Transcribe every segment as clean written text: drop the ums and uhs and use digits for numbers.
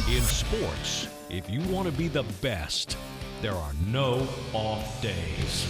In sports, if you want to be the best, there are no off days.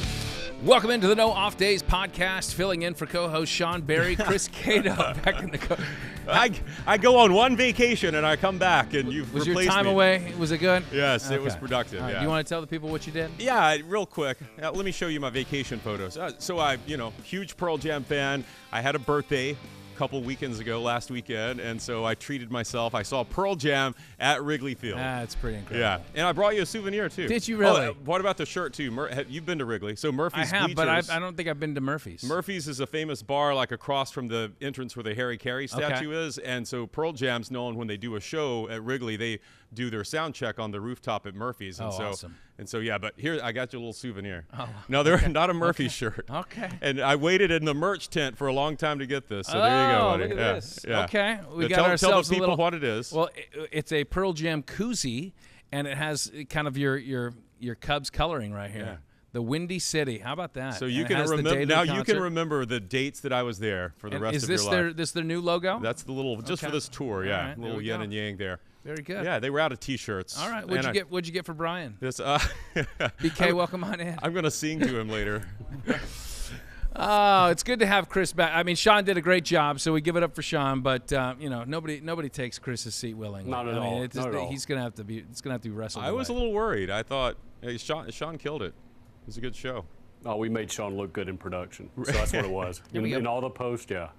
Welcome into the No Off Days podcast, filling in for co-host Sean Barry, Chris Cato back in the I go on one vacation and I come back and you've replaced me. Was your time away? Was it good? Yes, okay. It was productive. Right. Yeah. Do you want to tell the people what you did? Yeah, real quick. Let me show you my vacation photos. So I, huge Pearl Jam fan. I had a birthday a couple weekends ago, last weekend, and so I treated myself. I saw Pearl Jam at Wrigley Field. That's pretty incredible. Yeah, and I brought you a souvenir too. Did you really? What about the shirt too? You've been to Wrigley, so Murphy's I have, Bleachers. but I don't think I've been to Murphy's. Murphy's is a famous bar like across from the entrance where the Harry Carey statue is, and so Pearl Jam's known when they do a show at Wrigley, they do their sound check on the rooftop at Murphy's. And awesome. And so, yeah, but here, I got you a little souvenir. Oh, no, they're not a Murphy shirt. Okay. And I waited in the merch tent for a long time to get this, so there you go, buddy. Look at this. Yeah. Okay. We got tell ourselves the people a little, what it is. Well, it's a Pearl Jam koozie, and it has kind of your Cubs coloring right here. Yeah. The Windy City. How about that? So you can remember now. You can remember the dates that I was there for the rest of your life. Is this their new logo? That's the little just for this tour. Yeah, right, little yin and yang there. Very good. Yeah, they were out of T-shirts. All right. What'd you get for Brian? This BK, welcome on in. I'm gonna sing to him later. Oh, it's good to have Chris back. I mean, Sean did a great job, so we give it up for Sean. But nobody takes Chris's seat willingly. Not at all. Not at all. He's gonna have to be. It's gonna have to be wrestled. I was a little worried. I thought, hey, Sean killed it. It was a good show. Oh, we made Sean look good in production, so that's what it was. in all the posts, yeah.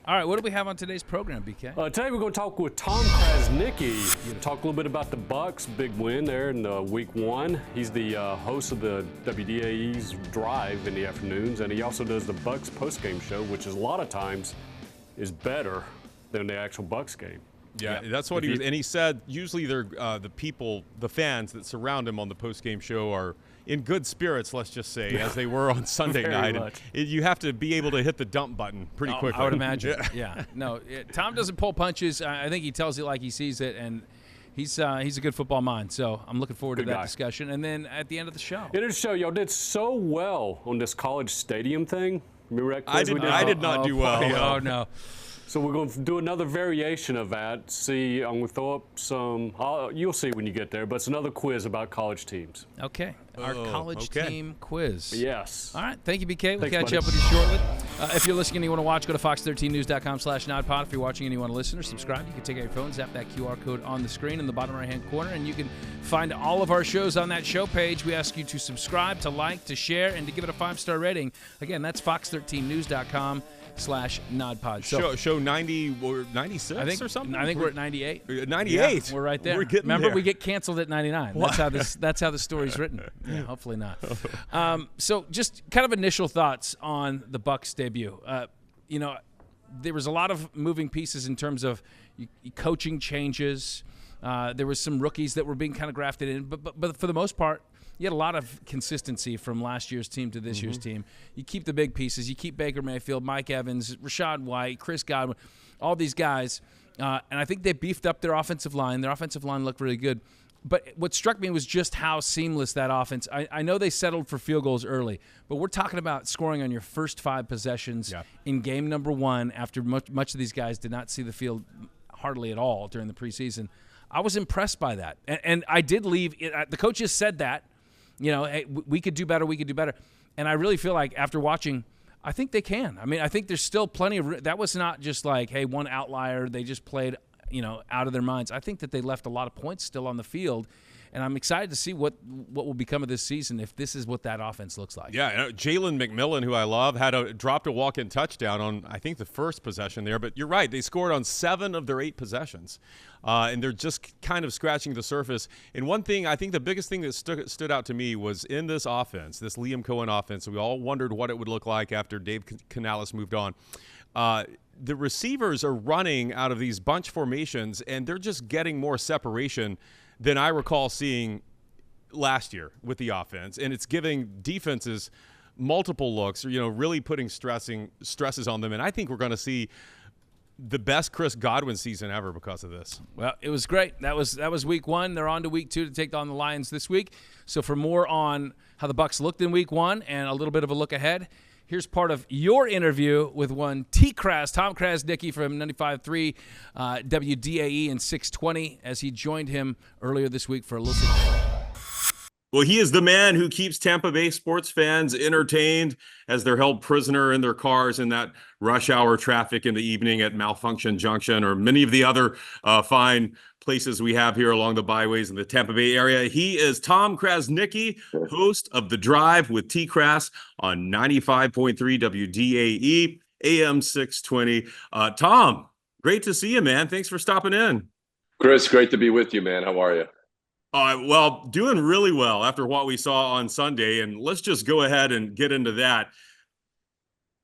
All right, what do we have on today's program, BK? Today we're going to talk with Tom Krasniqi. Talk a little bit about the Bucs' big win there in Week 1. He's the host of the WDAE's Drive in the afternoons, and he also does the Bucs postgame show, which is a lot of times is better than the actual Bucs game. Yeah, that's what he was. And he said usually they're the fans that surround him on the postgame show are in good spirits, let's just say, as they were on Sunday night. And you have to be able to hit the dump button pretty quickly. I would imagine. Yeah. No, Tom doesn't pull punches. I think he tells it like he sees it, and he's a good football mind. So I'm looking forward to that discussion. And then at the end of the show. End of the show, y'all did so well on this college stadium thing. Remember that quiz we did? I did not do well. Oh, no. So we're going to do another variation of that. See, I'm going to throw up some, you'll see when you get there, but it's another quiz about college teams. Okay. Our college team quiz. Yes. All right. Thank you, BK. We'll catch buddy. up with you shortly. If you're listening and you want to watch, go to fox13news.com/nodpod. If you're watching and you want to listen or subscribe, you can take out your phone, zap that QR code on the screen in the bottom right-hand corner, and you can find all of our shows on that show page. We ask you to subscribe, to like, to share, and to give it a 5-star rating. Again, that's fox13news.com/nodpod. So, show 90 or 96 or something? I think we're at 98. 98? Yeah, we're right there. We're getting Remember, there. we get canceled at 99. That's how the story's written. Yeah, hopefully not. So just kind of initial thoughts on the Bucs debut. There was a lot of moving pieces in terms of coaching changes. There was some rookies that were being kind of grafted in, but for the most part, you had a lot of consistency from last year's team to this year's team. You keep the big pieces. You keep Baker Mayfield, Mike Evans, Rashad White, Chris Godwin, all these guys. And I think they beefed up their offensive line. Their offensive line looked really good. But what struck me was just how seamless that offense. I know they settled for field goals early, but we're talking about scoring on your first 5 possessions in game number 1 after much of these guys did not see the field hardly at all during the preseason. I was impressed by that. And I did leave. The coaches said that. Hey, we could do better. We could do better. And I really feel like after watching, I think they can. I mean, I think there's still plenty of – that was not just like, hey, one outlier. They just played – out of their minds. I think that they left a lot of points still on the field, and I'm excited to see what will become of this season if this is what that offense looks like. Yeah, Jalen McMillan, who I love, dropped a walk-in touchdown on, I think, the first possession there. But you're right, they scored on 7 of their 8 possessions, and they're just kind of scratching the surface. And one thing, I think the biggest thing that stood out to me was in this offense, this Liam Cohen offense, we all wondered what it would look like after Dave Canales moved on. The receivers are running out of these bunch formations, and they're just getting more separation than I recall seeing last year with the offense. And it's giving defenses multiple looks, really putting stresses on them. And I think we're going to see the best Chris Godwin season ever because of this. Well, it was great. That was week 1. They're on to week 2 to take on the Lions this week. So for more on how the Bucs looked in week 1 and a little bit of a look ahead, Here's part of your interview with one TKras, Tom Krasniqi from 95.3 WDAE and 620 as he joined him earlier this week for a little. Well, he is the man who keeps Tampa Bay sports fans entertained as they're held prisoner in their cars in that rush hour traffic in the evening at Malfunction Junction or many of the other fine places we have here along the byways in the Tampa Bay area. He is Tom Krasniqi, host of The Drive with TKras on 95.3 WDAE, AM 620. Tom, great to see you, man. Thanks for stopping in. Chris, great to be with you, man. How are you? Well, doing really well after what we saw on Sunday, and let's just go ahead and get into that.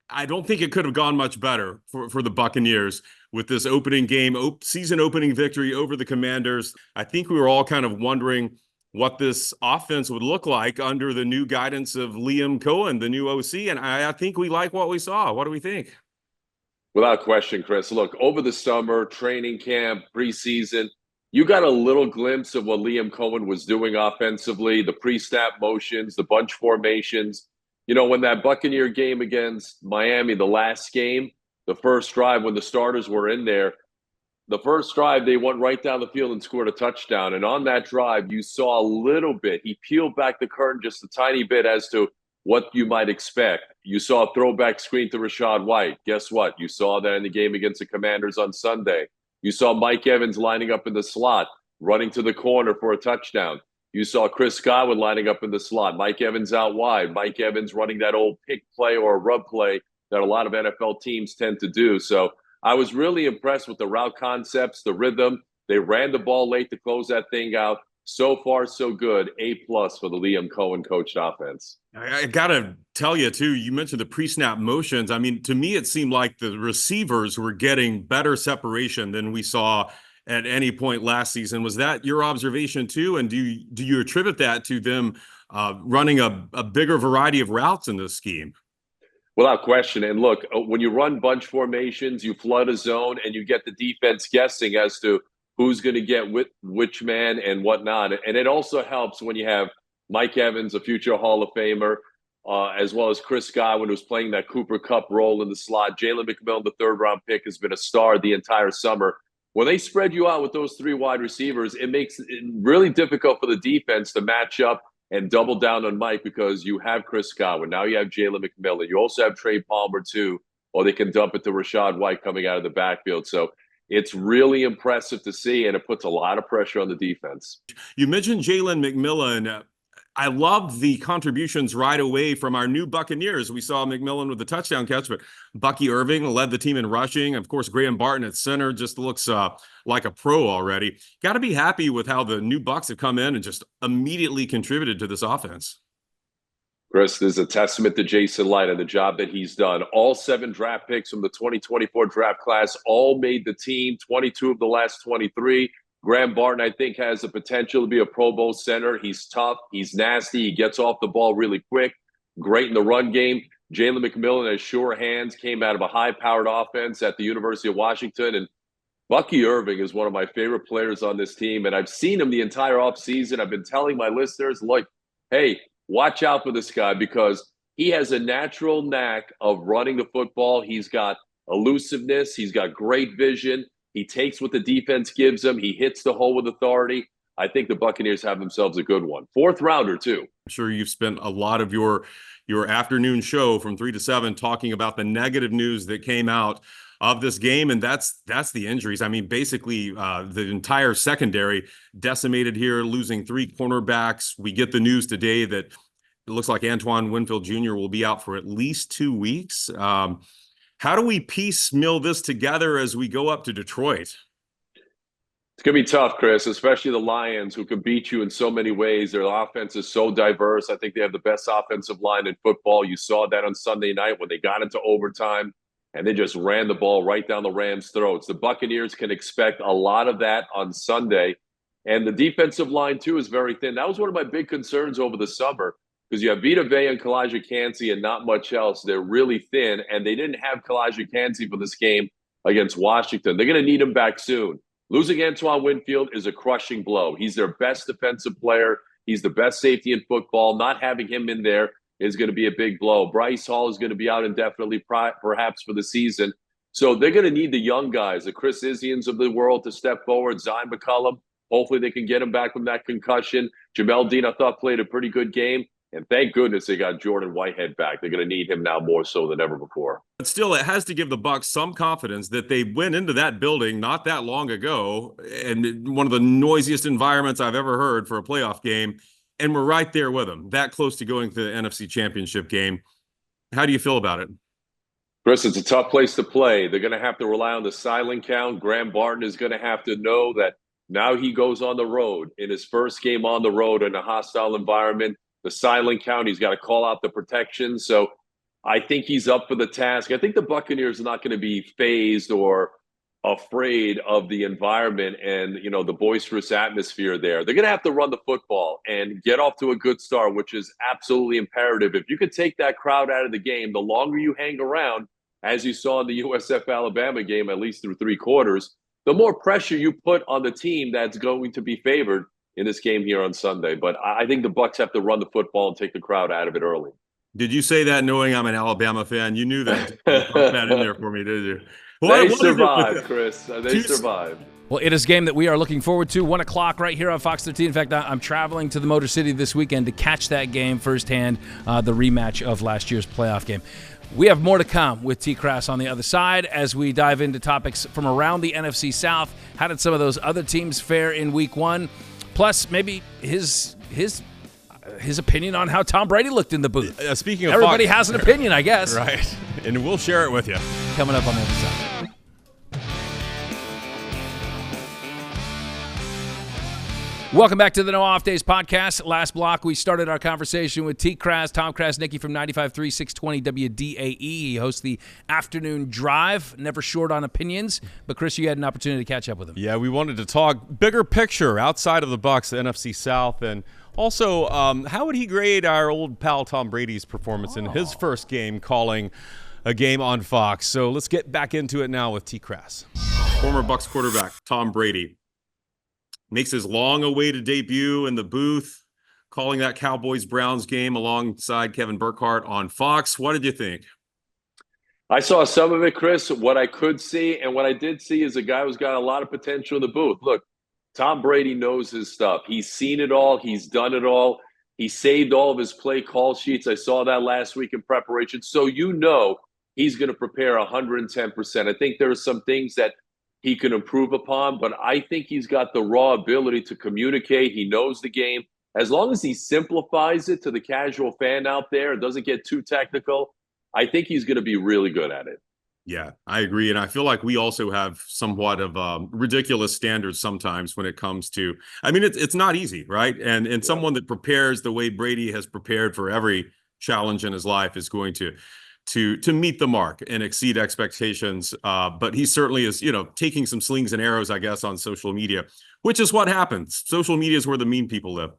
I don't think it could have gone much better for the Buccaneers with this opening game, season opening victory over the Commanders. I think we were all kind of wondering what this offense would look like under the new guidance of Liam Cohen, the new OC, and I think we like what we saw. What do we think? Without question, Chris. Look, over the summer, training camp, preseason, you got a little glimpse of what Liam Cohen was doing offensively, the pre-snap motions, the bunch formations. You know, when that Buccaneer game against Miami, the last game, the first drive when the starters were in there, the first drive, they went right down the field and scored a touchdown. And on that drive, you saw a little bit. He peeled back the curtain just a tiny bit as to what you might expect. You saw a throwback screen to Rachaad White. Guess what? You saw that in the game against the Commanders on Sunday. You saw Mike Evans lining up in the slot, running to the corner for a touchdown. You saw Chris Cato lining up in the slot. Mike Evans out wide. Mike Evans running that old pick play or a rub play that a lot of NFL teams tend to do. So I was really impressed with the route concepts, the rhythm. They ran the ball late to close that thing out. So far, so good. A+ for the Liam Cohen coached offense. I got to tell you, too, you mentioned the pre-snap motions. I mean, to me, it seemed like the receivers were getting better separation than we saw at any point last season. Was that your observation, too? And do you attribute that to them running a bigger variety of routes in this scheme? Without question. And look, when you run bunch formations, you flood a zone and you get the defense guessing as to who's going to get which man and whatnot. And it also helps when you have Mike Evans, a future Hall of Famer, as well as Chris Godwin, who's playing that Cooper Kupp role in the slot. Jalen McMillan, the third-round pick, has been a star the entire summer. When they spread you out with those three wide receivers, it makes it really difficult for the defense to match up and double down on Mike because you have Chris Godwin. Now you have Jalen McMillan. You also have Trey Palmer, too, or they can dump it to Rachaad White coming out of the backfield. So it's really impressive to see, and it puts a lot of pressure on the defense. You mentioned Jalen McMillan. I love the contributions right away from our new Buccaneers. We saw McMillan with the touchdown catch, but Bucky Irving led the team in rushing. Of course, Graham Barton at center just looks like a pro already. Got to be happy with how the new Bucs have come in and just immediately contributed to this offense. Chris, this is a testament to Jason Light and the job that he's done. All 7 draft picks from the 2024 draft class all made the team, 22 of the last 23. Graham Barton, I think, has the potential to be a Pro Bowl center. He's tough. He's nasty. He gets off the ball really quick. Great in the run game. Jalen McMillan has sure hands, came out of a high-powered offense at the University of Washington. And Bucky Irving is one of my favorite players on this team. And I've seen him the entire offseason. I've been telling my listeners, like, hey, watch out for this guy because he has a natural knack of running the football. He's got elusiveness. He's got great vision. He takes what the defense gives him. He hits the hole with authority. I think the Buccaneers have themselves a good one. 4th rounder, too. I'm sure you've spent a lot of your afternoon show from 3 to 7 talking about the negative news that came out of this game, and that's the injuries. I mean, basically, the entire secondary decimated here, losing 3 cornerbacks. We get the news today that it looks like Antoine Winfield Jr. will be out for at least 2 weeks. How do we piecemeal this together as we go up to Detroit? It's going to be tough, Chris, especially the Lions, who can beat you in so many ways. Their offense is so diverse. I think they have the best offensive line in football. You saw that on Sunday night when they got into overtime, and they just ran the ball right down the Rams' throats. The Buccaneers can expect a lot of that on Sunday. And the defensive line, too, is very thin. That was one of my big concerns over the summer because you have Vita Vea and Kalijah Kancey and not much else. They're really thin, and they didn't have Kalijah Kancey for this game against Washington. They're going to need him back soon. Losing Antoine Winfield is a crushing blow. He's their best defensive player. He's the best safety in football. Not having him in there is going to be a big blow. Bryce Hall is going to be out indefinitely, perhaps for the season. So they're going to need the young guys, the Chris Isians of the world, to step forward. Zion McCollum, hopefully they can get him back from that concussion. Jamel Dean, I thought, played a pretty good game. And thank goodness they got Jordan Whitehead back. They're going to need him now more so than ever before. But still, it has to give the Bucs some confidence that they went into that building not that long ago, and one of the noisiest environments I've ever heard for a playoff game, and we're right there with them, that close to going to the NFC Championship game. How do you feel about it? Chris, it's a tough place to play. They're going to have to rely on the silent count. Graham Barton is going to have to know that now he goes on the road in his first game on the road in a hostile environment. The silent count, he's got to call out the protection. So I think he's up for the task. I think the Buccaneers are not going to be phased or afraid of the environment and, the boisterous atmosphere there. They're going to have to run the football and get off to a good start, which is absolutely imperative. If you could take that crowd out of the game, the longer you hang around, as you saw in the USF-Alabama game, at least through 3 quarters, the more pressure you put on the team that's going to be favored in this game here on Sunday. But I think the Bucs have to run the football and take the crowd out of it early. Did you say that knowing I'm an Alabama fan? You knew that. Put that in there for me, did you? They survived, Chris. They survived. Well, it is a game that we are looking forward to, 1 o'clock right here on Fox 13. In fact, I'm traveling to the Motor City this weekend to catch that game firsthand, the rematch of last year's playoff game. We have more to come with TKras on the other side as we dive into topics from around the NFC South. How did some of those other teams fare in Week 1? Plus, maybe his opinion on how Tom Brady looked in the booth. Speaking of everybody Fox, has an opinion, I guess. Right, and we'll share it with you. Coming up on the other side. Welcome back to the No Off Days podcast. Last block, we started our conversation with TKras, Tom Krasniqi from 95.3, 620 WDAE. He hosts the Afternoon Drive, never short on opinions. But, Chris, you had an opportunity to catch up with him. Yeah, we wanted to talk bigger picture outside of the Bucs, the NFC South, and also how would he grade our old pal Tom Brady's performance in his first game calling a game on Fox. So let's get back into it now with TKras. Former Bucs quarterback Tom Brady makes his long-awaited debut in the booth, calling that Cowboys-Browns game alongside Kevin Burkhardt on Fox. What did you think? I saw some of it, Chris. What I could see and what I did see is a guy who's got a lot of potential in the booth. Look, Tom Brady knows his stuff. He's seen it all. He's done it all. He saved all of his play call sheets. I saw that last week in preparation. So he's going to prepare 110%. I think there are some things that he can improve upon, but I think he's got the raw ability to communicate. He knows the game. As long as he simplifies it to the casual fan out there, doesn't get too technical, I think he's going to be really good at it. Yeah, I agree. And I feel like we also have somewhat of ridiculous standards sometimes when it comes to, it's not easy, right? And someone that prepares the way Brady has prepared for every challenge in his life is going to meet the mark and exceed expectations. But he certainly is, taking some slings and arrows, I guess, on social media, which is what happens. Social media is where the mean people live.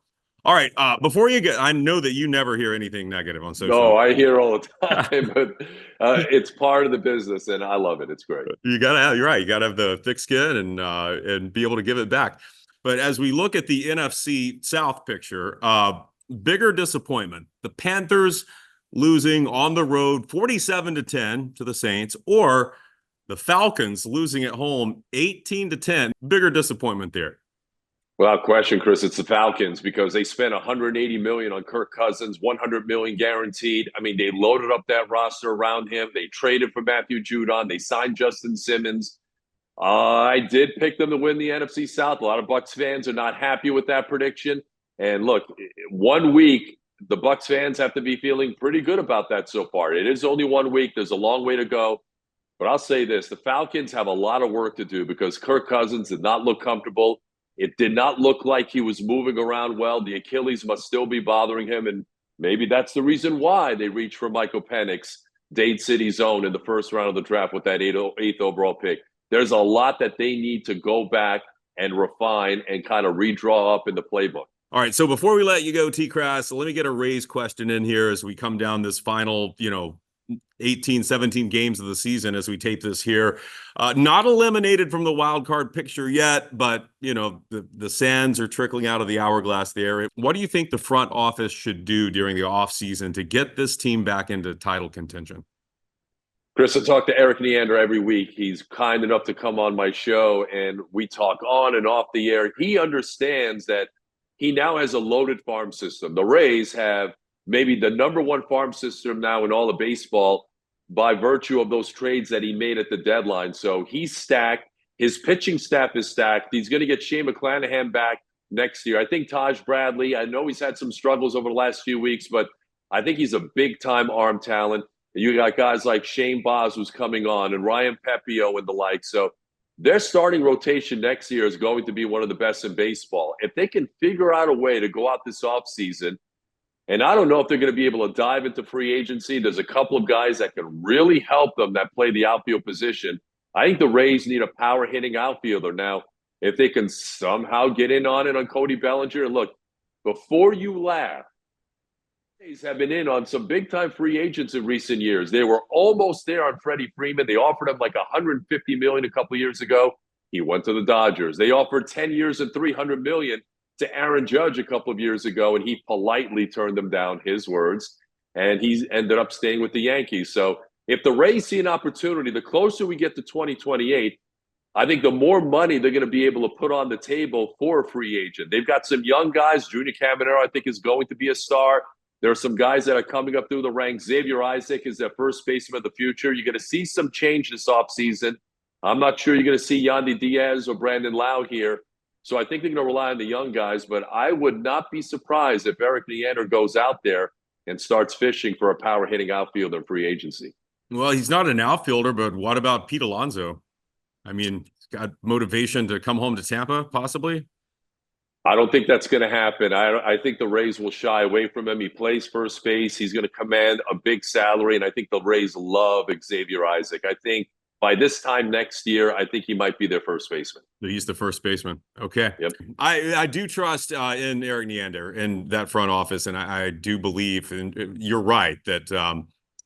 All right. Before you get, I know that you never hear anything negative on social media. No, I hear all the time, but it's part of the business and I love it. It's great. You're right. You gotta have the thick skin and be able to give it back. But as we look at the NFC South picture, bigger disappointment, the Panthers losing on the road 47-10 to the Saints, or the Falcons losing at home 18-10. Bigger disappointment there. Without question, Chris, it's the Falcons because they spent $180 million on Kirk Cousins, $100 million guaranteed. They loaded up that roster around him. They traded for Matthew Judon. They signed Justin Simmons. I did pick them to win the NFC South. A lot of Bucs fans are not happy with that prediction. And look, 1 week, the Bucs fans have to be feeling pretty good about that so far. It is only 1 week. There's a long way to go. But I'll say this, the Falcons have a lot of work to do because Kirk Cousins did not look comfortable. It did not look like he was moving around well. The Achilles must still be bothering him, and maybe that's the reason why they reached for Michael Penix, Dade City's own, in the first round of the draft with that eighth overall pick. There's a lot that they need to go back and refine and kind of redraw up in the playbook. All right, so before we let you go, TKras, let me get a Rays question in here as we come down this final, 18, 17 games of the season as we tape this here. Not eliminated from the wild card picture yet, but the sands are trickling out of the hourglass there. What do you think the front office should do during the offseason to get this team back into title contention? Chris, I talk to Eric Neander every week. He's kind enough to come on my show, and we talk on and off the air. He understands that he now has a loaded farm system. The Rays have maybe the number one farm system now in all of baseball by virtue of those trades that he made at the deadline. So he's stacked. His pitching staff is stacked. He's going to get Shane McClanahan back next year. I think Taj Bradley, I know he's had some struggles over the last few weeks, but I think he's a big-time arm talent. You got guys like Shane Baz who's coming on and Ryan Pepio and the like. So their starting rotation next year is going to be one of the best in baseball. If they can figure out a way to go out this offseason, and I don't know if they're going to be able to dive into free agency. There's a couple of guys that can really help them that play the outfield position. I think the Rays need a power-hitting outfielder. Now, if they can somehow get in on it on Cody Bellinger, look, before you laugh, Rays have been in on some big-time free agents in recent years. They were almost there on Freddie Freeman. They offered him like $150 million a couple of years ago. He went to the Dodgers. They offered 10 years and $300 million to Aaron Judge a couple of years ago, and he politely turned them down, his words, and he ended up staying with the Yankees. So if the Rays see an opportunity, the closer we get to 2028, I think the more money they're going to be able to put on the table for a free agent. They've got some young guys. Junior Caminero, I think, is going to be a star. There are some guys that are coming up through the ranks. Xavier Isaac is their first baseman of the future. You're going to see some change this offseason. I'm not sure you're going to see Yandy Diaz or Brandon Lau here. So I think they're going to rely on the young guys, but I would not be surprised if Eric Neander goes out there and starts fishing for a power-hitting outfielder in free agency. Well, he's not an outfielder, but what about Pete Alonso? I mean, he's got motivation to come home to Tampa, possibly? I don't think that's going to happen. I think the Rays will shy away from him. He plays first base. He's going to command a big salary, and I think the Rays love Xavier Isaac. I think by this time next year, I think he might be their first baseman. He's the first baseman. Okay. Yep. I do trust in Eric Neander in that front office, and I do believe, and you're right, that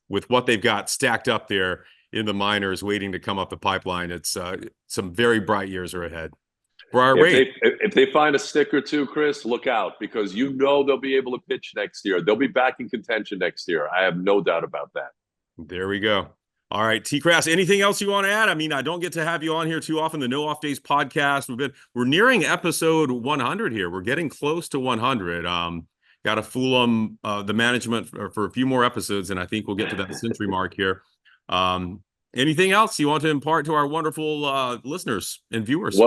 with what they've got stacked up there in the minors waiting to come up the pipeline, it's some very bright years are ahead. If they find a stick or two, Chris, look out, because they'll be able to pitch next year. They'll be back in contention next year. I have no doubt about that. There we go. All right, TKras, anything else you want to add? I mean, I don't get to have you on here too often. The No Off Days podcast. We're nearing episode 100 here. We're getting close to 100. Got to fool them, the management for a few more episodes, and I think we'll get to that century mark here. Anything else you want to impart to our wonderful listeners and viewers?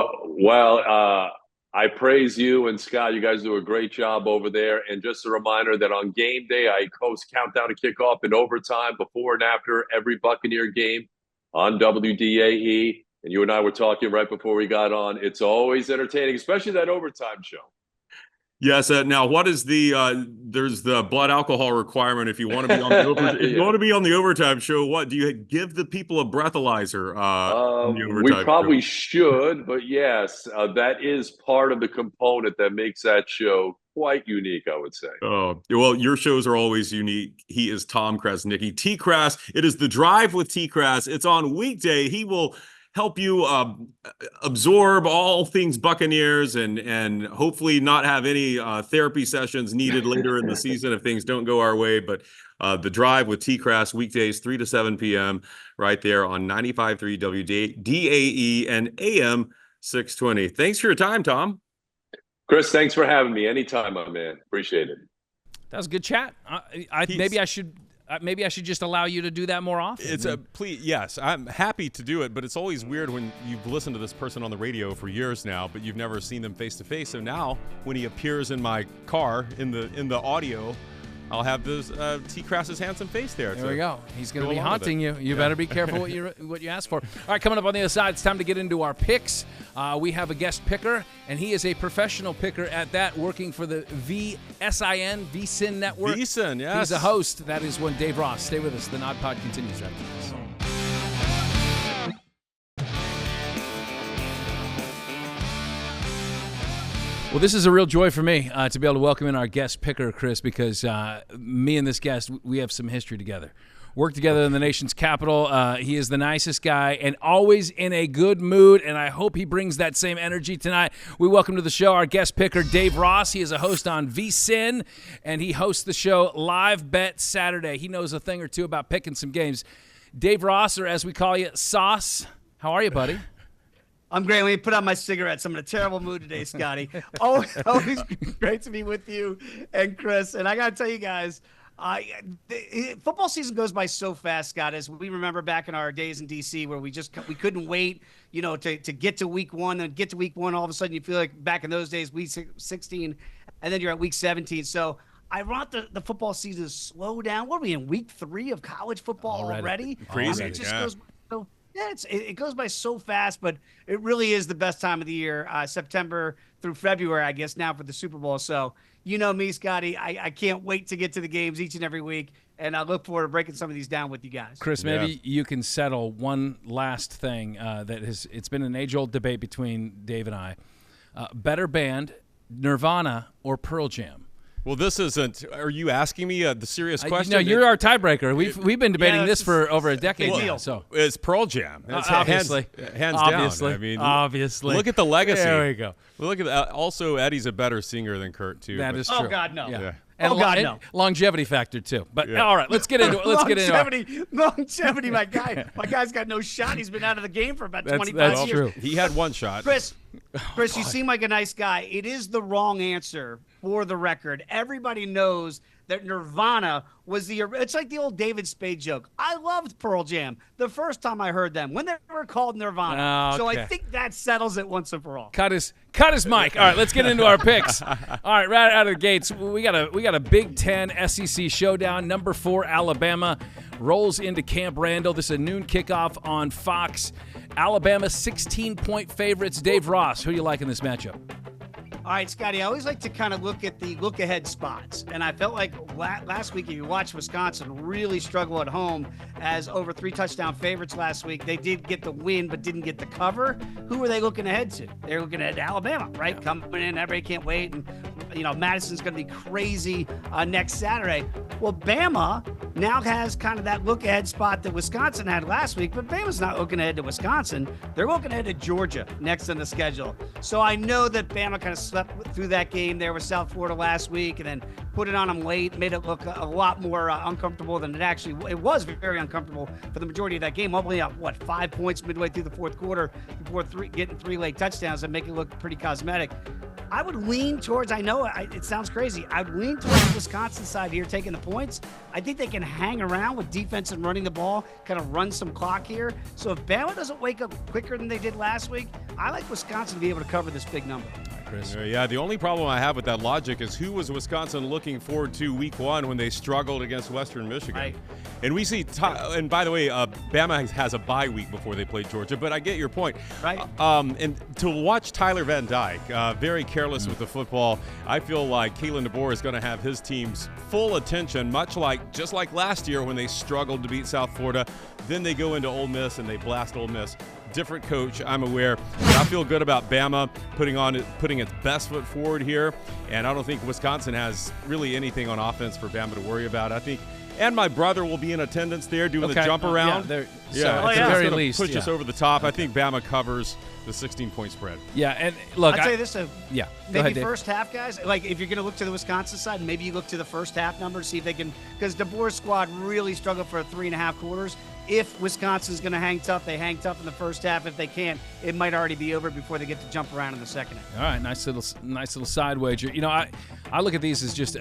Well, I praise you and Scott. You guys do a great job over there. And just a reminder that on game day, I host Countdown to Kickoff in overtime before and after every Buccaneer game on WDAE. And you and I were talking right before we got on. It's always entertaining, especially that overtime show. Yes. Now, what is there's the blood alcohol requirement if you want to be on the if you want to be on the overtime show? What do you give the people a breathalyzer? We probably should, but yes, that is part of the component that makes that show quite unique, I would say. Oh, well, your shows are always unique. He is Tom Krasniqi. TKras, it is The Drive with TKras. It's on weekday. He will help you absorb all things Buccaneers and hopefully not have any therapy sessions needed later in the season if things don't go our way. But The Drive with TKras, weekdays 3 to 7 p.m. right there on 95.3 WDAE and AM 620. Thanks for your time, Tom. Chris, thanks for having me. Anytime, my man. Appreciate it. That was a good chat. Maybe I should just allow you to do that more often. Please. Yes, I'm happy to do it, but it's always weird when you've listened to this person on the radio for years now, but you've never seen them face to face. So now, when he appears in my car in the audio, I'll have this TKras' handsome face there. There we go. He's going to be haunting you. You better be careful what you ask for. All right, coming up on the other side, it's time to get into our picks. We have a guest picker, and he is a professional picker at that, working for the VSin network. VSin, yes. He's a host. That is one Dave Ross. Stay with us. The Nod Pod continues right after this. Well, this is a real joy for me to be able to welcome in our guest picker, Chris, because me and this guest, we have some history together. worked together in the nation's capital. He is the nicest guy and always in a good mood, and I hope he brings that same energy tonight. We welcome to the show our guest picker, Dave Ross. He is a host on VSin, and he hosts the show Live Bet Saturday. He knows a thing or two about picking some games. Dave Ross, or as we call you, Sauce, how are you, buddy? I'm great. Let me put on my cigarettes. I'm in a terrible mood today, Scotty. Always great to be with you and Chris. And I got to tell you guys, football season goes by so fast, Scott, as we remember back in our days in D.C. where we couldn't wait, to get to week one. Then get to week one, all of a sudden you feel like back in those days, week 16, and then you're at week 17. So I want the football season to slow down. What are we in, week 3 of college football already? Crazy, it just goes so. Yeah, it goes by so fast, but it really is the best time of the year, September through February, I guess, now for the Super Bowl. So, you know me, Scotty, I can't wait to get to the games each and every week, and I look forward to breaking some of these down with you guys. Chris, maybe you can settle one last thing it's been an age-old debate between Dave and I. Better band, Nirvana or Pearl Jam? Well, this isn't. Are you asking me the serious question? No, you're our tiebreaker. We've been debating this for over a decade now. So it's Pearl Jam. It's obviously, hands obviously, down. I mean, obviously. Look at the legacy. There we go. Look at that. Also, Eddie's a better singer than Kurt too. That is true. Oh God, no. Yeah. And no. Longevity factor too. But all right, let's get into it. Longevity. My guy's got no shot. He's been out of the game for about 25 that's years. True. He had one shot. Chris, you seem like a nice guy. It is the wrong answer for the record. Everybody knows that Nirvana was it's like the old David Spade joke. I loved Pearl Jam the first time I heard them when they were called Nirvana. So I think that settles it once and for all. Cut his mic. All right, let's get into our picks. All right, right out of the gates, we got a Big Ten SEC showdown. Number 4 Alabama rolls into Camp Randall. This is a noon kickoff on Fox. Alabama 16-point favorites. Dave Ross, who do you like in this matchup? All right, Scotty, I always like to kind of look at the look-ahead spots. And I felt like last week, if you watched Wisconsin really struggle at home as over 3 touchdown favorites last week. They did get the win, but didn't get the cover. Who are they looking ahead to? They're looking ahead to Alabama, right? Yeah. Coming in, everybody can't wait. And, Madison's going to be crazy next Saturday. Well, Bama now has kind of that look-ahead spot that Wisconsin had last week, but Bama's not looking ahead to Wisconsin. They're looking ahead to Georgia next on the schedule. So I know that Bama kind of slept through that game there with South Florida last week and then put it on them late, made it look a lot more uncomfortable than it was very uncomfortable for the majority of that game, only up, 5 points midway through the fourth quarter before getting 3 late touchdowns and make it look pretty cosmetic. I would lean towards, it sounds crazy, I'd lean towards the Wisconsin side here taking the points. I think they can hang around with defense and running the ball, kind of run some clock here. So if Bama doesn't wake up quicker than they did last week, I like Wisconsin to be able to cover this big number. Chris. Yeah, the only problem I have with that logic is who was Wisconsin looking forward to week 1 when they struggled against Western Michigan? Right. And we see, and by the way, Bama has a bye week before they play Georgia, but I get your point. Right. And to watch Tyler Van Dyke, very careless with the football, I feel like Kalen DeBoer is going to have his team's full attention, just like last year when they struggled to beat South Florida. Then they go into Ole Miss and they blast Ole Miss. Different coach, I'm aware, but I feel good about Bama putting its best foot forward here, and I don't think Wisconsin has really anything on offense for Bama to worry about. I think, and my brother will be in attendance there doing the jump around. At the very least, push us over the top. I think Bama covers the 16-point spread. Yeah, and look, I'll tell you this. Go ahead, first half, guys. Like if you're going to look to the Wisconsin side, maybe you look to the first half number, see if they can, because DeBoer's squad really struggled for 3.5 quarters. If Wisconsin's going to hang tough, they hang tough in the first half. If they can't, it might already be over before they get to jump around in the second half. All right, nice little side wager. I look at these as just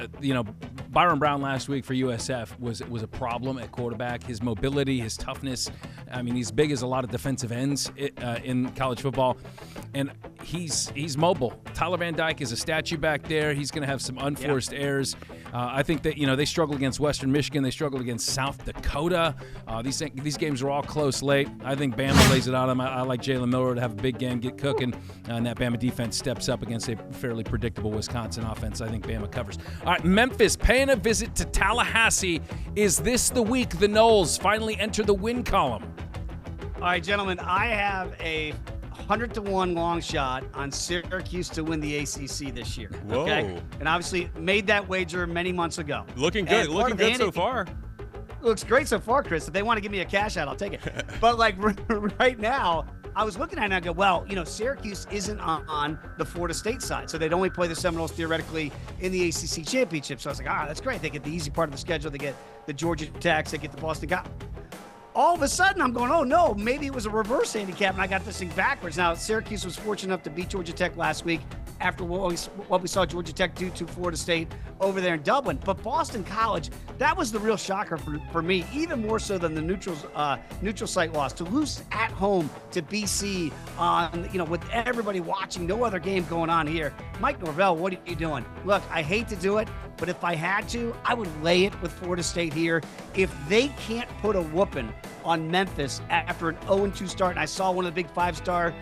Byron Brown last week for USF was a problem at quarterback. His mobility, his toughness. I mean, he's big as a lot of defensive ends in college football, and he's mobile. Tyler Van Dyke is a statue back there. He's going to have some unforced errors. I think that they struggled against Western Michigan. They struggled against South Dakota. These games are all close late. I think Bama lays it on them. I like Jalen Miller to have a big game, get cooking, and that Bama defense steps up against a fairly predictable Wisconsin offense. I think Bama covers. All right, Memphis paying a visit to Tallahassee. Is this the week the Noles finally enter the win column? All right, gentlemen, I have a 100-1 long shot on Syracuse to win the ACC this year. Okay? Whoa. And obviously made that wager many months ago. Looking good so far. looks great so far, Chris. If they want to give me a cash out, I'll take it. But like right now, I was looking at it and I go, well, Syracuse isn't on the Florida State side. So they'd only play the Seminoles theoretically in the ACC championship. So I was like, that's great. They get the easy part of the schedule. They get the Georgia Techs. They get the Boston College. All of a sudden, I'm going, oh, no, maybe it was a reverse handicap, and I got this thing backwards. Now, Syracuse was fortunate enough to beat Georgia Tech last week after what we saw Georgia Tech do to Florida State over there in Dublin. But Boston College, that was the real shocker for me, even more so than the neutral site loss. To lose at home to BC with everybody watching, no other game going on here. Mike Norvell, what are you doing? Look, I hate to do it, but if I had to, I would lay it with Florida State here. If they can't put a whooping on Memphis after an 0-2 start, and I saw one of the big 5-star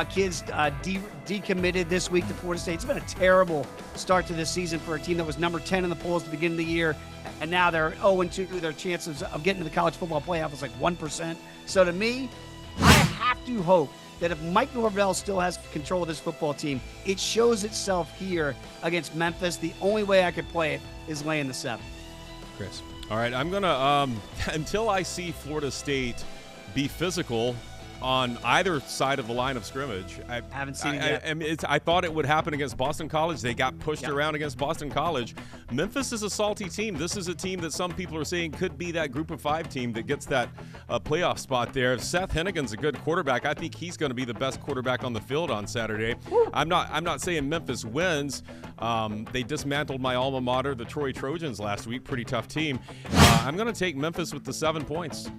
kids decommitted this week to Florida State. It's been a terrible start to this season for a team that was number 10 in the polls at the beginning of the year, and now they're 0-2. Their chances of getting to the college football playoff is like 1%. So to me, I have to hope that if Mike Norvell still has control of this football team, it shows itself here against Memphis. The only way I could play it is laying the 7. Chris. All right, I'm going to, until I see Florida State be physical on either side of the line of scrimmage. I haven't seen it yet. I thought it would happen against Boston College. They got pushed around against Boston College. Memphis is a salty team. This is a team that some people are saying could be that group of 5 team that gets that playoff spot there. Seth Hennigan's a good quarterback. I think he's going to be the best quarterback on the field on Saturday. I'm not saying Memphis wins. They dismantled my alma mater, the Troy Trojans, last week. Pretty tough team. I'm going to take Memphis with the 7 points.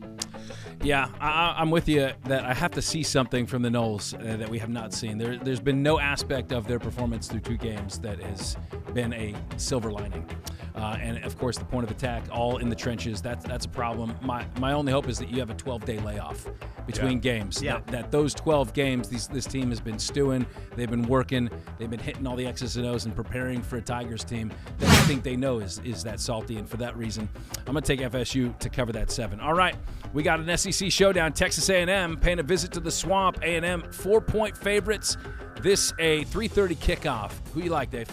Yeah, I'm with you that I have to see something from the Noles that we have not seen. There's been no aspect of their performance through 2 games that has been a silver lining. And, of course, the point of attack, all in the trenches, that's a problem. My only hope is that you have a 12-day layoff between games. Yeah. That those 12 games, this team has been stewing. They've been working. They've been hitting all the X's and O's and preparing for a Tigers team that I think they know is that salty. And for that reason, I'm going to take FSU to cover that 7. All right, we got an SEC showdown. Texas A&M paying a visit to the Swamp. A&M 4-point favorites. This a 3:30 kickoff. Who you like, Dave?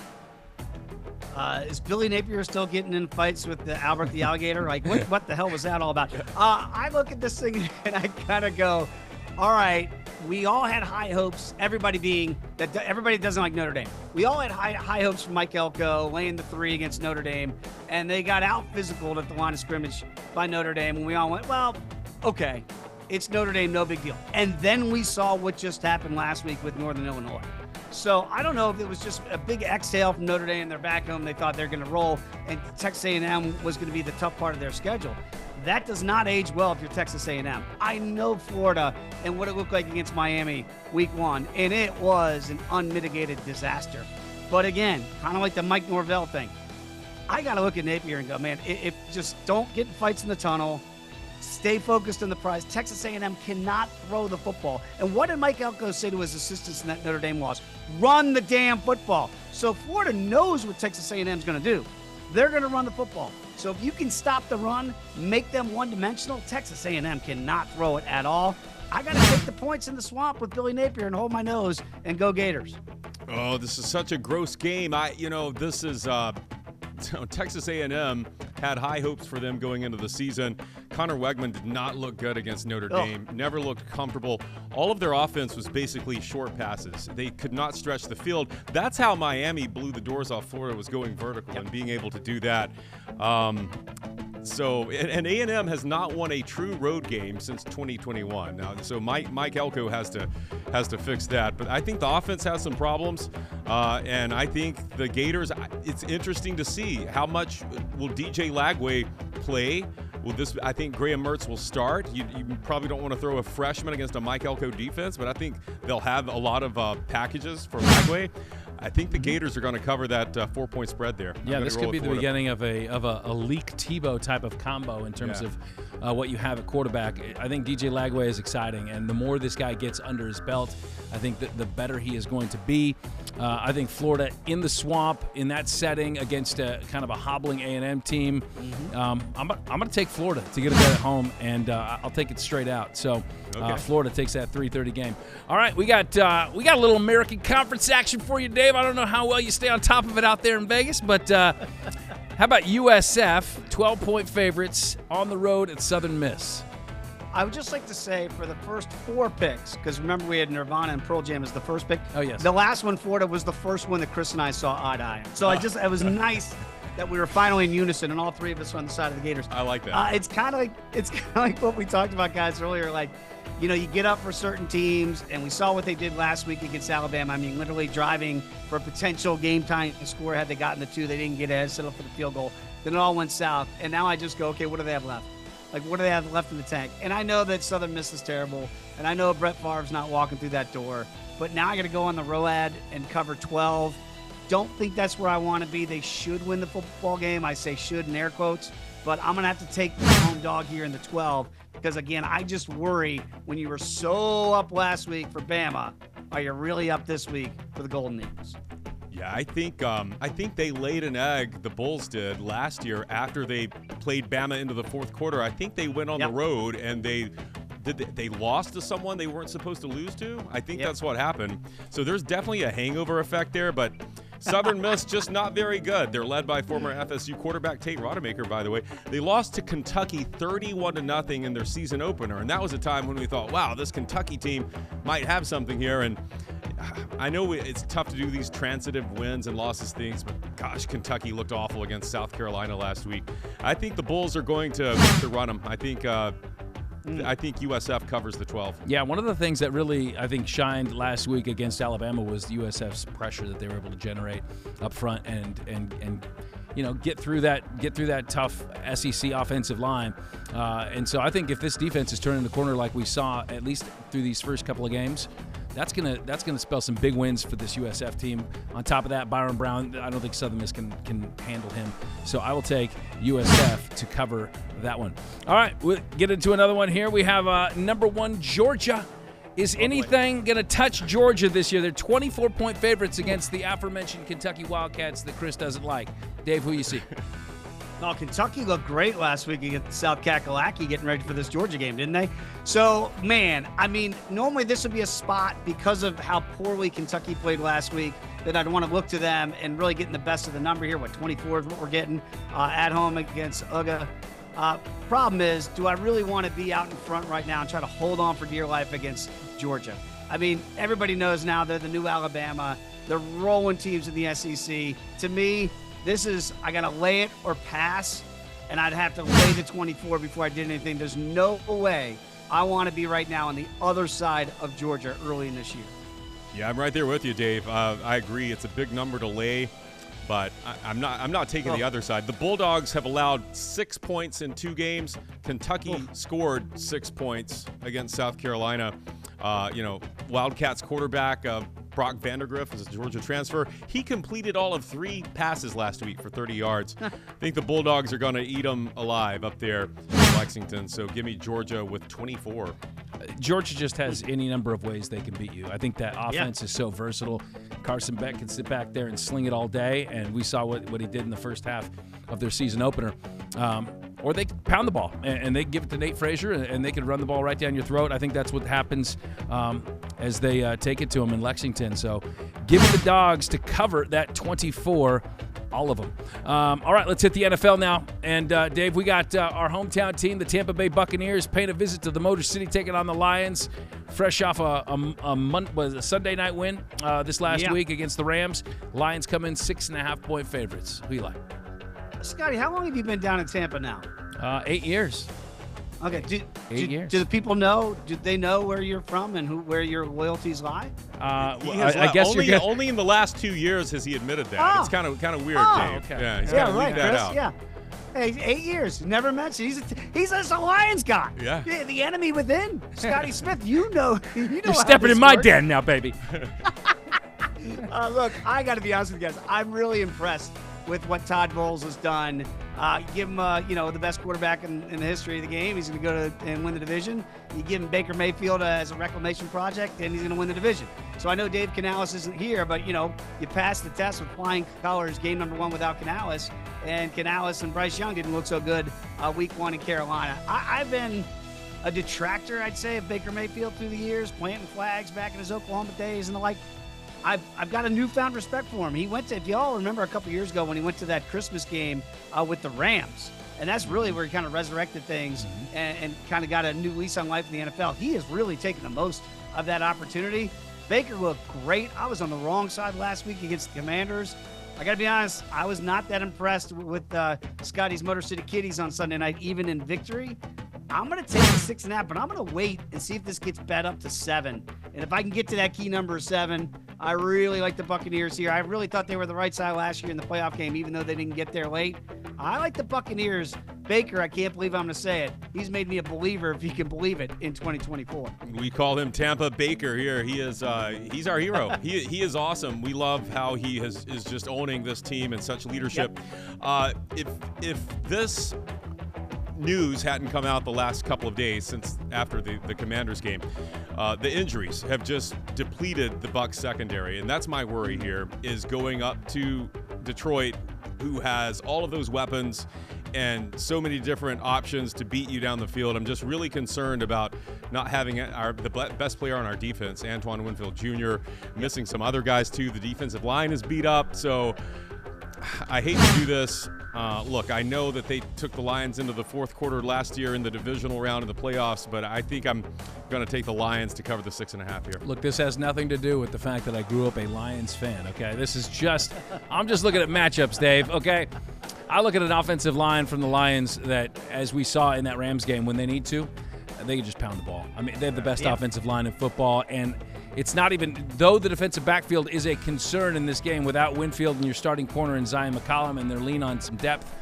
Is Billy Napier still getting in fights with Albert the Alligator? Like, what the hell was that all about? I look at this thing and I kind of go, all right, we all had high hopes, everybody doesn't like Notre Dame. We all had high hopes for Mike Elko laying the 3 against Notre Dame, and they got out physical at the line of scrimmage by Notre Dame, and we all went, well, okay, it's Notre Dame, no big deal. And then we saw what just happened last week with Northern Illinois. So I don't know if it was just a big exhale from Notre Dame. They're back home. They thought they're going to roll, and Texas A&M was going to be the tough part of their schedule. That does not age well if you're Texas A&M. I know Florida and what it looked like against Miami week 1, and it was an unmitigated disaster. But again, kind of like the Mike Norvell thing, I got to look at Napier and go, man, if just don't get in fights in the tunnel. Stay focused on the prize. Texas A&M cannot throw the football. And what did Mike Elko say to his assistants in that Notre Dame loss? Run the damn football. So Florida knows what Texas A&M is going to do. They're going to run the football. So if you can stop the run, make them one-dimensional, Texas A&M cannot throw it at all. I got to take the points in the Swamp with Billy Napier and hold my nose and go Gators. Oh, this is such a gross game. This is Texas A&M had high hopes for them going into the season. Connor Wegman did not look good against Notre Dame, never looked comfortable. All of their offense was basically short passes. They could not stretch the field. That's how Miami blew the doors off Florida, was going vertical and being able to do that. And A&M has not won a true road game since 2021. Now, so Mike Elko has to fix that. But I think the offense has some problems, and I think the Gators. It's interesting to see how much will DJ Lagway play. I think Graham Mertz will start. You probably don't want to throw a freshman against a Mike Elko defense, but I think they'll have a lot of packages for Lagway. I think the Gators are going to cover that 4-point spread there. Yeah, this could be the beginning of a Leak Tebow type of combo in terms of what you have at quarterback. I think DJ Lagway is exciting, and the more this guy gets under his belt, I think that the better he is going to be. I think Florida in the Swamp in that setting against a kind of a hobbling A&M team. I'm going to take Florida to get a bet at home, and I'll take it straight out. So Florida takes that 3:30 game. All right, we got a little American Conference action for you, Dave. I don't know how well you stay on top of it out there in Vegas, but How about USF, 12-point favorites on the road at Southern Miss? I would just like to say for the first 4 picks, because remember we had Nirvana and Pearl Jam as the first pick. Oh, yes. The last one, Florida, was the first one that Chris and I saw eye to eye on. So it was nice that we were finally in unison and all 3 of us were on the side of the Gators. I like that. It's kind of like what we talked about, guys, earlier. Like, you know, you get up for certain teams, and we saw what they did last week against Alabama. I mean, literally driving for a potential game-time score. Had they gotten the 2, they didn't get ahead, settled for the field goal. Then it all went south. And now I just go, okay, what do they have left? Like, what do they have left in the tank? And I know that Southern Miss is terrible, and I know Brett Favre's not walking through that door. But now I got to go on the road and cover 12. Don't think that's where I want to be. They should win the football game. I say should in air quotes. But I'm going to have to take the home dog here in the 12 because, again, I just worry when you were so up last week for Bama, are you really up this week for the Golden Eagles? Yeah, I think they laid an egg, the Bulls did, last year after they played Bama into the fourth quarter. I think they went on the road and they lost to someone they weren't supposed to lose to. I think that's what happened. So there's definitely a hangover effect there, but Southern Miss just not very good. They're led by former FSU quarterback Tate Rodemaker, by the way. They lost to Kentucky 31-0 in their season opener, and that was a time when we thought, wow, this Kentucky team might have something here. And I know it's tough to do these transitive wins and losses things, but gosh, Kentucky looked awful against South Carolina last week. I think the Bulls are going to run them. I think USF covers the 12. Yeah, one of the things that really, I think, shined last week against Alabama was USF's pressure that they were able to generate up front and you know, get through that tough SEC offensive line. And so I think if this defense is turning the corner like we saw, at least through these first couple of games, that's gonna spell some big wins for this USF team. On top of that, Byron Brown, I don't think Southern Miss can handle him. So I will take USF to cover that one. All right, we'll get into another one here. We have number 1, Georgia. Is anything going to touch Georgia this year? They're 24-point favorites against the aforementioned Kentucky Wildcats that Chris doesn't like. Dave, who you see? Oh, Kentucky looked great last week against South Kakalaki getting ready for this Georgia game, didn't they? So, man, I mean, normally this would be a spot because of how poorly Kentucky played last week that I'd want to look to them and really getting the best of the number here. 24 is what we're getting at home against UGA. Problem is, do I really want to be out in front right now and try to hold on for dear life against Georgia? I mean, everybody knows now they're the new Alabama. They're rolling teams in the SEC. To me, this is, I got to lay it or pass, and I'd have to lay the 24 before I did anything. There's no way I want to be right now on the other side of Georgia early in this year. Yeah, I'm right there with you, Dave. I agree. It's a big number to lay, but I'm not taking the other side. The Bulldogs have allowed 6 points in 2 games. Kentucky scored 6 points against South Carolina. Wildcats quarterback Brock Vandergriff is a Georgia transfer. He completed all of 3 passes last week for 30 yards. I think the Bulldogs are going to eat them alive up there in Lexington. So give me Georgia with 24. Georgia just has any number of ways they can beat you. I think that offense is so versatile. Carson Beck can sit back there and sling it all day, and we saw what he did in the first half of their season opener. Or they can pound the ball, and they give it to Nate Frazier, and they can run the ball right down your throat. I think that's what happens as they take it to them in Lexington. So give the Dogs to cover that 24, all of them. All right, let's hit the NFL now. And, Dave, we got our hometown team, the Tampa Bay Buccaneers, paying a visit to the Motor City, taking on the Lions, fresh off a Sunday night win this last week against the Rams. Lions come in 6.5-point favorites. Who you like? Scotty, how long have you been down in Tampa now? 8 years. Okay. 8 years. Do the people know? Do they know where you're from and where your loyalties lie? I guess only in the last 2 years has he admitted that. It's kind of weird, Dave. Okay. Yeah, he's got to leave that Chris, out. Yeah. Hey, 8 years. Never mentioned. He's a Lions guy. Yeah. The enemy within. Scotty Smith, you know. You're stepping in my den now, baby. Look, I got to be honest with you guys. I'm really impressed with what Todd Bowles has done. Give him, the best quarterback in the history of the game. He's going to go and win the division. You give him Baker Mayfield as a reclamation project, and he's going to win the division. So I know Dave Canales isn't here, but, you passed the test with flying colors game number 1 without Canales, and Canales and Bryce Young didn't look so good week 1 in Carolina. I've been a detractor, I'd say, of Baker Mayfield through the years, planting flags back in his Oklahoma days and the like. I've got a newfound respect for him. He went to, if you all remember a couple years ago when he went to that Christmas game with the Rams, and that's really where he kind of resurrected things and kind of got a new lease on life in the NFL. He has really taken the most of that opportunity. Baker looked great. I was on the wrong side last week against the Commanders. I got to be honest, I was not that impressed with Scotty's Motor City Kitties on Sunday night, even in victory. I'm going to take the 6.5, but I'm going to wait and see if this gets bet up to 7. And if I can get to that key number of 7, I really like the Buccaneers here. I really thought they were the right side last year in the playoff game, even though they didn't get there late. I like the Buccaneers. Baker, I can't believe I'm going to say it. He's made me a believer, if you can believe it, in 2024. We call him Tampa Baker here. He is he's our hero. he is awesome. We love how he is just owning this team and such leadership. Yep. If this news hadn't come out the last couple of days since after the Commanders game, the injuries have just depleted the Bucs secondary, and that's my worry here, is going up to Detroit, who has all of those weapons and so many different options to beat you down the field. I'm just really concerned about not having the best player on our defense, Antoine Winfield Jr., missing some other guys too. The defensive line is beat up, so I hate to do this. Look, I know that they took the Lions into the fourth quarter last year in the divisional round of the playoffs, but I think I'm going to take the Lions to cover the 6.5 here. Look, this has nothing to do with the fact that I grew up a Lions fan, okay? This is just – I'm just looking at matchups, Dave, okay? I look at an offensive line from the Lions that, as we saw in that Rams game, when they need to, they can just pound the ball. I mean, they have the best offensive line in football, and it's not even – though the defensive backfield is a concern in this game without Winfield and your starting corner in Zion McCollum and their lean on some depth,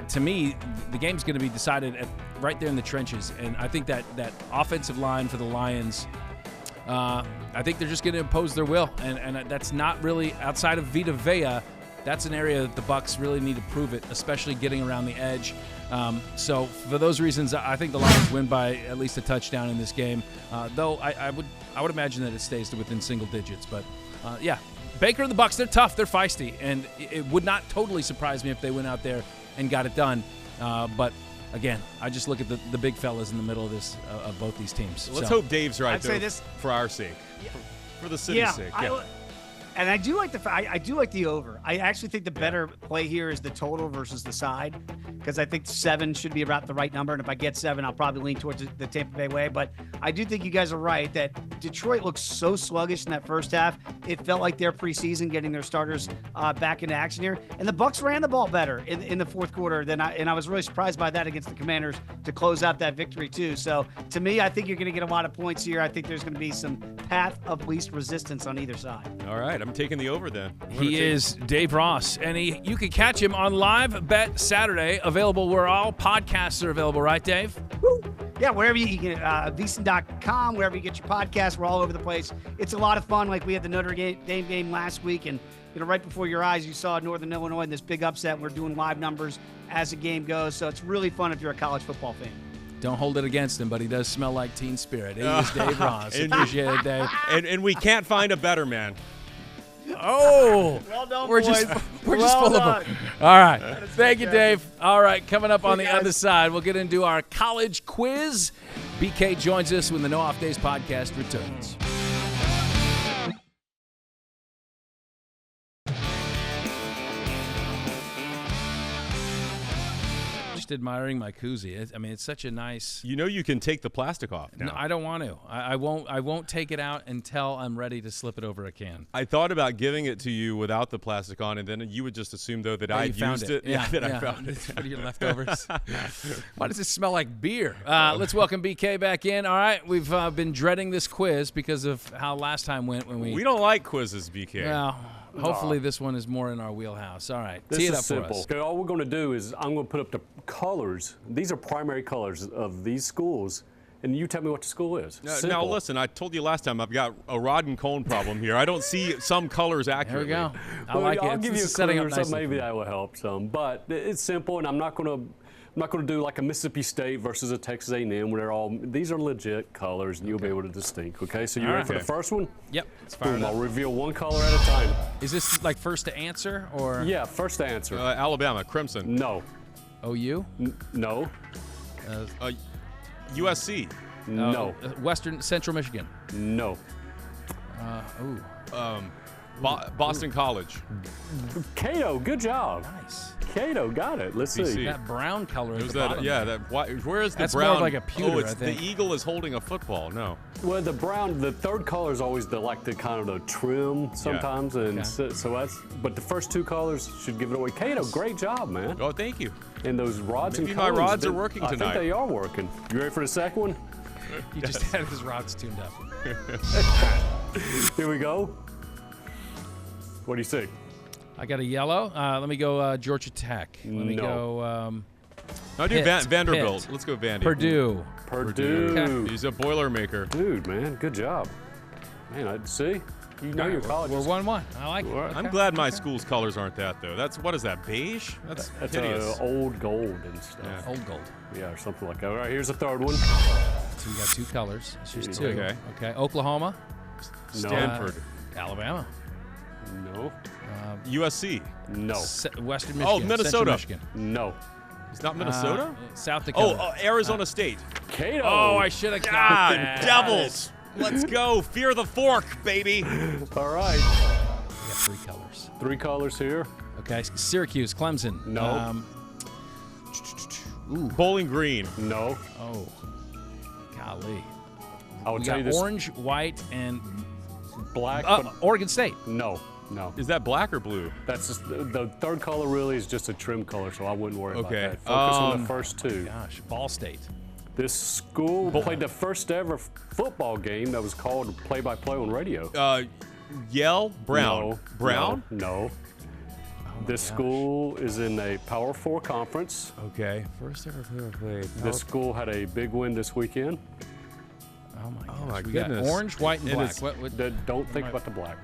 to me, the game's going to be decided right there in the trenches. And I think that offensive line for the Lions, I think they're just going to impose their will. And that's not really – outside of Vita Vea, that's an area that the Bucs really need to prove it, especially getting around the edge. So for those reasons, I think the Lions win by at least a touchdown in this game. Though I would imagine that it stays to within single digits. But yeah, Baker and the Bucs, they're tough, they're feisty, and it would not totally surprise me if they went out there and got it done. But again, I just look at the big fellas in the middle of this of both these teams. Let's hope Dave's right. I'd say this for our sake, for the city's sake. Yeah. And I do like the over. I actually think the better play here is the total versus the side, because I think 7 should be about the right number. And if I get 7, I'll probably lean towards the Tampa Bay way. But I do think you guys are right that Detroit looks so sluggish in that first half. It felt like their preseason getting their starters back into action here. And the Bucs ran the ball better in the fourth quarter and I was really surprised by that against the Commanders to close out that victory too. So to me, I think you're going to get a lot of points here. I think there's going to be some path of least resistance on either side. All right, I'm taking the over then. He is Dave Ross, and you can catch him on Live Bet Saturday, available where all podcasts are available, right, Dave? Woo. Yeah, wherever you can, VSin.com, wherever you get your podcasts, we're all over the place. It's a lot of fun. Like we had the Notre Dame game last week, and right before your eyes, you saw Northern Illinois in this big upset. We're doing live numbers as the game goes, so it's really fun if you're a college football fan. Don't hold it against him, but he does smell like Teen Spirit. He is Dave Ross. Appreciate it, Dave. And we can't find a better man. Oh, well done, we're boys. We're just full of them. All right, thank you, Dave. All right, coming up on the other side, we'll get into our college quiz. BK joins us when the No Off Days podcast returns. Admiring my koozie. I mean, it's such a nice. You know, you can take the plastic off now. No, I don't want to. I won't take it out until I'm ready to slip it over a can. I thought about giving it to you without the plastic on, and then you would just assume though that I used it. Yeah, I found it. What are your leftovers? Why does it smell like beer? Let's welcome BK back in. All right, we've been dreading this quiz because of how last time went when we. We don't like quizzes, BK. Well, hopefully this one is more in our wheelhouse. All right, this tee it is up simple. for us. Okay, all we're going to do is I'm going to put up the colors. These are primary colors of these schools, and you tell me what the school is. Now listen, I told you last time I've got a rod and cone problem here. I don't see some colors accurately. There we go. I like it. I'll give you a setting up clue, so maybe that will help some. But it's simple, and I'm not going to do like a Mississippi State versus a Texas A&M where these are legit colors, and you'll be able to distinguish. Okay, so you ready for the first one? Yep. It's fired up. I'll reveal one color at a time. Is this like first to answer or? Yeah, first to answer. Alabama, crimson. No. OU? No. USC. No. Western Central Michigan. No. Boston College. Cato, good job. Nice. Cato got it. Let's see. BC. That brown color at It was the bottom. where is the That's more brown? of like a pewter, oh, it's I think. the eagle is holding a football. No. Well, the brown, the third color is always the kind of the trim sometimes, and Okay. so that's. But the first two colors should give it away. Cato, great job, man. Oh, thank you. And those rods Maybe and my cones, rods are working I tonight. think they are working. You ready for the second one? He just had his rods tuned up. Here we go. What do you see? I got a yellow. Let me go Georgia Tech. Let me No. go I'll do Pitt. Vanderbilt. Pitt. Let's go Vandy. Purdue. Purdue. Okay. He's a Boilermaker. Dude, man, good job. Man, I see. You know your college. We're 1-1. I like it. Alright. I'm Okay. gl's my school's colors aren't that though. What is that, beige? That's hideous. Old gold and stuff. Yeah. Old gold. Yeah, or something like that. All right, here's a third one. So we got two colors. It's just two. Okay. Okay. Oklahoma. Stanford. Alabama. No. USC. No. Western Michigan. Oh, Minnesota. Central Michigan. No. It's not Minnesota? South Dakota. Arizona State. Cato. Oh, I should have got God, that. Devils. Let's go. Fear the fork, baby. All right. We got three colors. Three colors here. Okay. Syracuse, Clemson. No. Bowling Green. No. Oh, golly. I will We tell got you this. orange, white, and Black. But Oregon State. no. No. Is that black or blue? That's just the third color. Really is just a trim color, so I wouldn't worry Okay, about that. Focus on the first two. Gosh, Ball State. This school played the first ever football game that was called play-by-play on radio. Yell. Brown. No. Brown? No. This school is in a Power 4 conference. Okay. First ever play. This school had a big win this weekend. Oh my gosh. my We goodness. got orange, white, and And black. it's- Don't think about the black.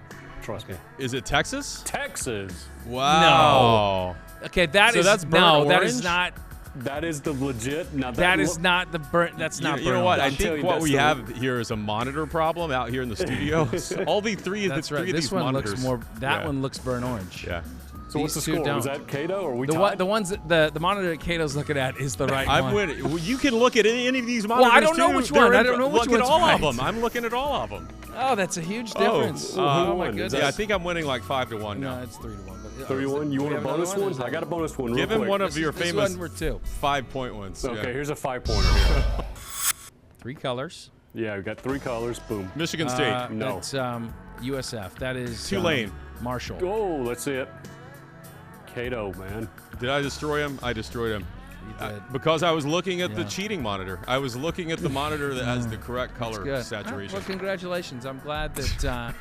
Trust me. Is it Texas? Texas. Wow. Okay, that So is that's burnt no. That orange? is not. That is the legit. Now That is not the burnt. That's not. You know burnt what? I orange. I'll tell think you what that's we the- have here is a monitor problem out here in the studio. All the three That's of right. This these one monitors. looks more. That Yeah. one looks burnt orange. Yeah. So what's the These two score? Was don't. that Cato or we The tied? one, the ones that the monitor that Cato's looking at is the right I'm one. winning. Well, you can look at any of these Well, monitors I don't know too. which They're one. I in- don't know which Look at one's all right. of them. I'm looking at all of them. Oh, that's a huge Oh. difference. Who Oh my won? goodness. Yeah, I think I'm winning like 5-1 No, now. it's 3-1. But 31. You Do want we a have another bonus one, or one? is that I got a bonus one. Real Give him quick. one of your This famous one we're two. 5-point ones. Okay, Yeah. here's a 5-pointer here. Three colors. Yeah, we got three colors. Boom. Michigan State. No. It's USF. That is Tulane. Marshall. Oh, let's see it. Cato, man. Did I destroy him? I destroyed him. You did. Because I was looking at the Yeah. cheating monitor. I was looking at the monitor that has the correct color Good. saturation. Well, congratulations. I'm glad that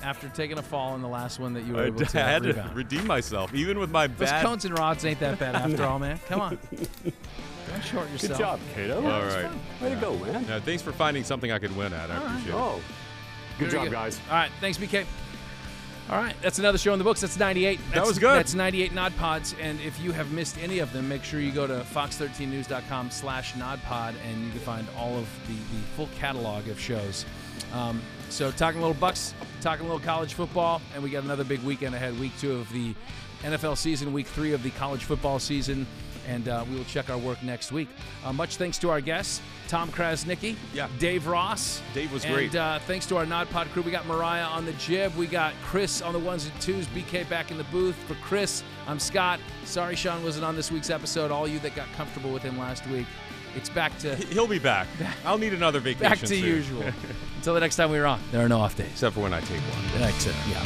after taking a fall in the last one that you were able to had to rebound. redeem myself, even with my Those bad. cones and rods ain't that bad after all, man. Come on. Don't short yourself. Good job, Cato. All right. Way to go, man. Yeah, thanks for finding something I could win at. I appreciate it. Oh, good Very job, guys. All right. Thanks, BK. All right. That's another show in the books. That's 98. That was good. That's 98 nodpods. And if you have missed any of them, make sure you go to fox13news.com/nodpod and you can find all of the full catalog of shows. So talking a little Bucs, talking a little college football, and we got another big weekend ahead. Week 2 of the NFL season, week 3 of the college football season, and we will check our work next week. Much thanks to our guests, Tom Krasniqi, Yeah. Dave Ross. Dave was great. And thanks to our Nodpod crew. We got Mariah on the jib. We got Chris on the ones and twos. BK back in the booth. For Chris, I'm Scott. Sorry Sean wasn't on this week's episode. All you that got comfortable with him last week, it's back to He'll be back. I'll need another vacation back to soon. usual. Until the next time we're on, there are no off days. Except for when I take one. Except, yeah.